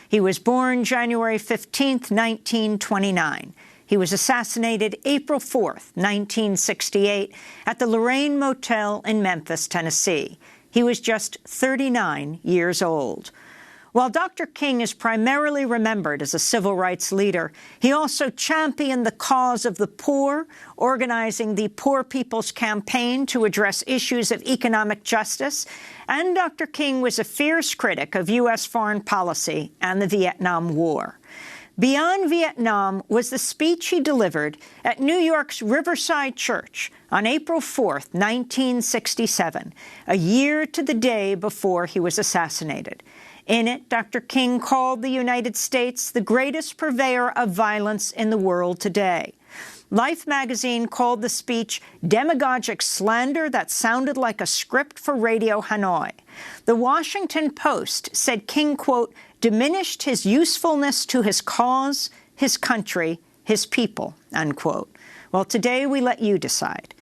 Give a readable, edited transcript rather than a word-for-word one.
He was born January 15, 1929. He was assassinated April 4, 1968, at the Lorraine Motel in Memphis, Tennessee. He was just 39 years old. While Dr. King is primarily remembered as a civil rights leader, he also championed the cause of the poor, organizing the Poor People's Campaign to address issues of economic justice, and Dr. King was a fierce critic of U.S. foreign policy and the Vietnam War. Beyond Vietnam was the speech he delivered at New York's Riverside Church on April 4, 1967, a year to the day before he was assassinated. In it, Dr. King called the United States the greatest purveyor of violence in the world today. Life magazine called the speech demagogic slander that sounded like a script for Radio Hanoi. The Washington Post said King, quote, diminished his usefulness to his cause, his country, his people, unquote. Well, today we let you decide.